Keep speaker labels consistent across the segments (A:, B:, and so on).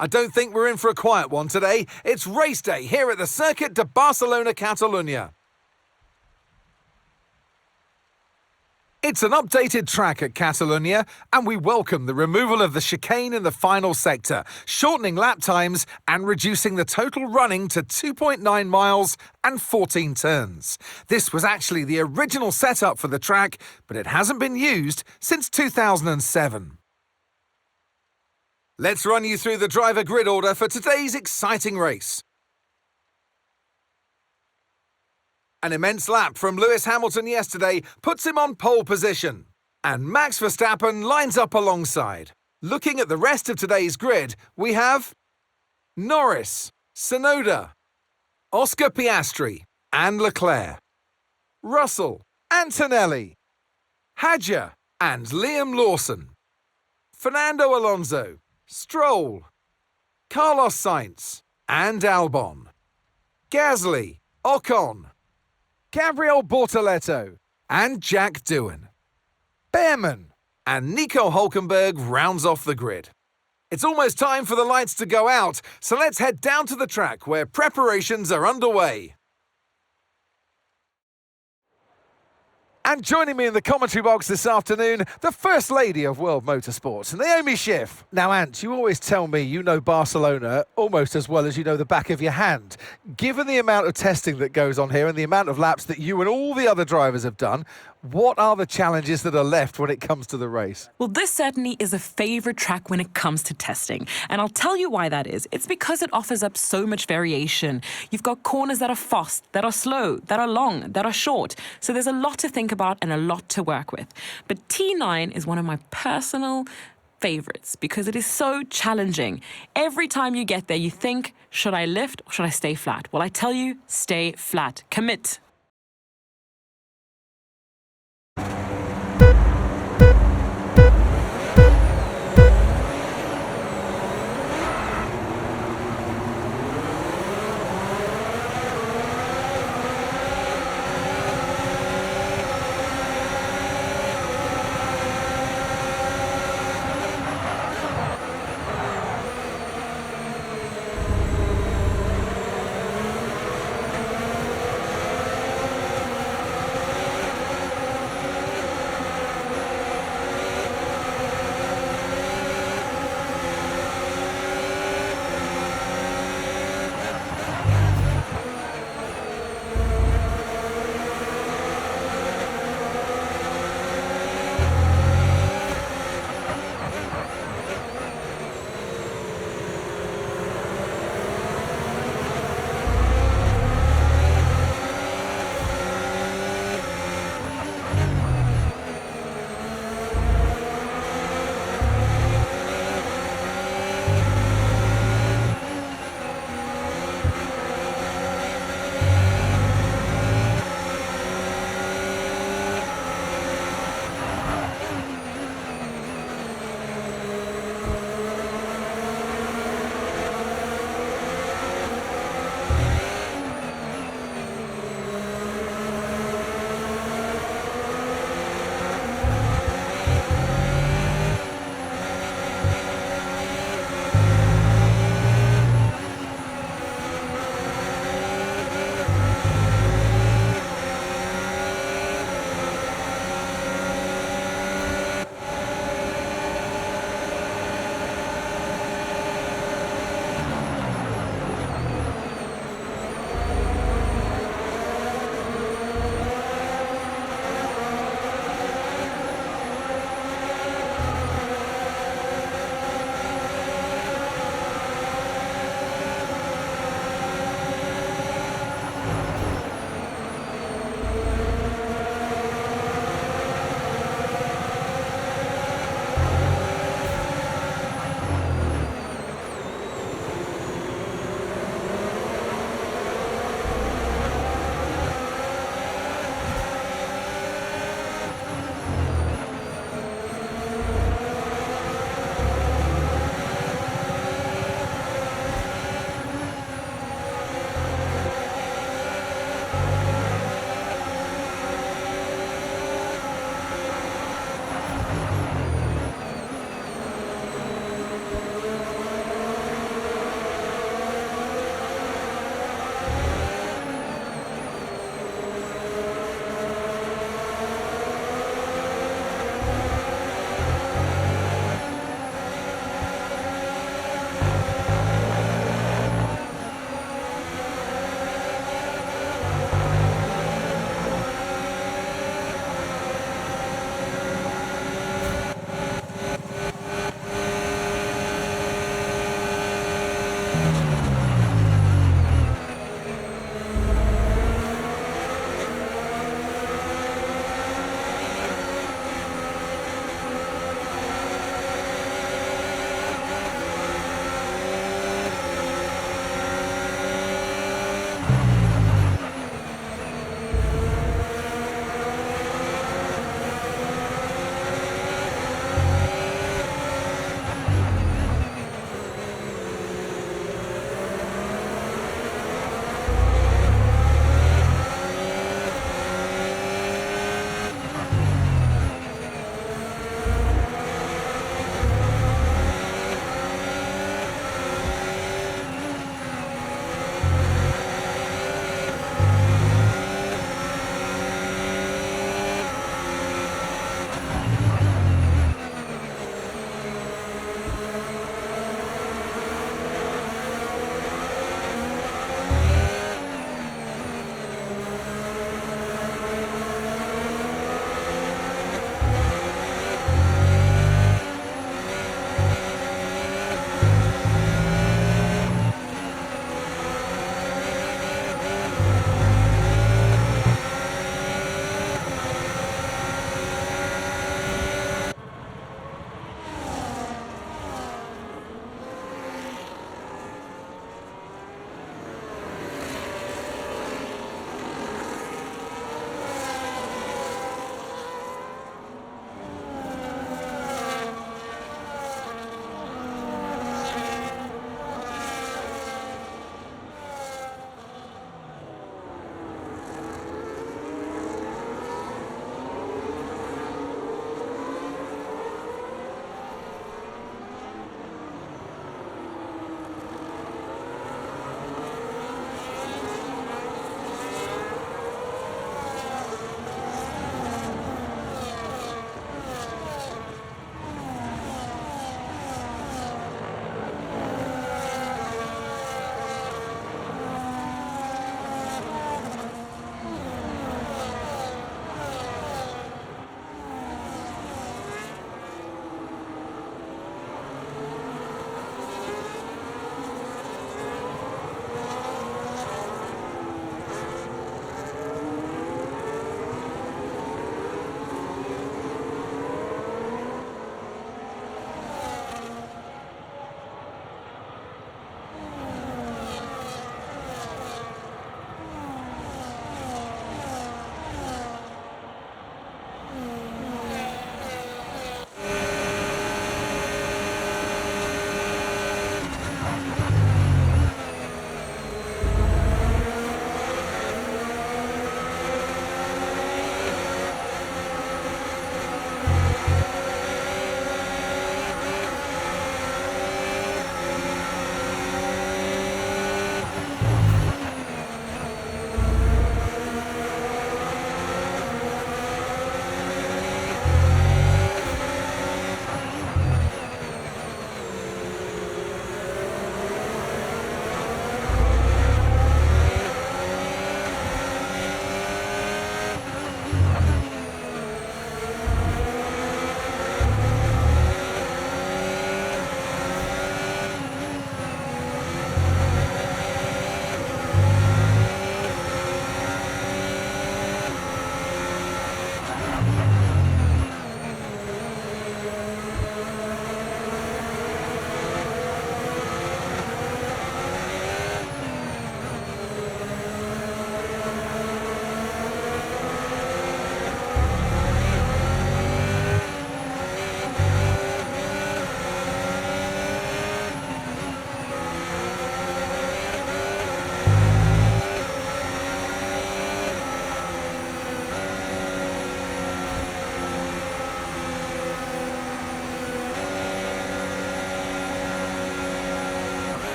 A: I don't think we're in for a quiet one today. It's race day here at the Circuit de Barcelona, Catalunya. It's an updated track at Catalunya, and we welcome the removal of the chicane in the final sector, shortening lap times and reducing the total running to 2.9 miles and 14 turns. This was actually the original setup for the track, but it hasn't been used since 2007. Let's run you through the driver grid order for today's exciting race. An immense lap from Lewis Hamilton yesterday puts him on pole position, and Max Verstappen lines up alongside. Looking at the rest of today's grid, we have Norris, Tsunoda, Oscar Piastri and Leclerc, Russell, Antonelli, Hadjar and Liam Lawson, Fernando Alonso, Stroll, Carlos Sainz and Albon, Gasly, Ocon, Gabriel Bortoleto and Jack Doohan. Behrman and Nico Hülkenberg rounds off the grid. It's almost time for the lights to go out, so let's head down to the track where preparations are underway. And joining me in the commentary box this afternoon, the First Lady of World Motorsports, Naomi Schiff. Now, Ant, you always tell me you know Barcelona almost as well as you know the back of your hand. Given the amount of testing that goes on here and the amount of laps that you and all the other drivers have done, what are the challenges that are left when it comes to the race?
B: Well, this certainly is a favourite track when it comes to testing. And I'll tell you why that is. It's because it offers up so much variation. You've got corners that are fast, that are slow, that are long, that are short. So there's a lot to think about and a lot to work with. But T9 is one of my personal favourites because it is so challenging. Every time you get there, you think, should I lift or should I stay flat? Well, I tell you, stay flat. Commit.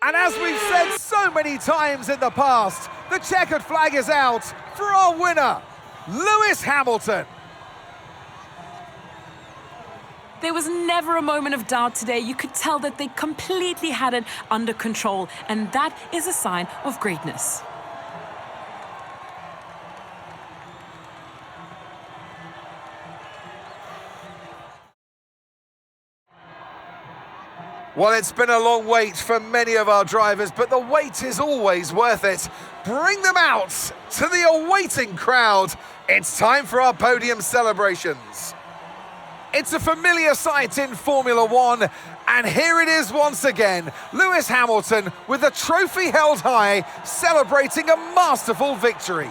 A: And as we've said so many times in the past, the checkered flag is out for our winner, Lewis Hamilton.
B: There was never a moment of doubt today. You could tell that they completely had it under control, and that is a sign of greatness.
A: Well, it's been a long wait for many of our drivers, but the wait is always worth it. Bring them out to the awaiting crowd. It's time for our podium celebrations. It's a familiar sight in Formula One, and here it is once again. Lewis Hamilton with the trophy held high, celebrating a masterful victory.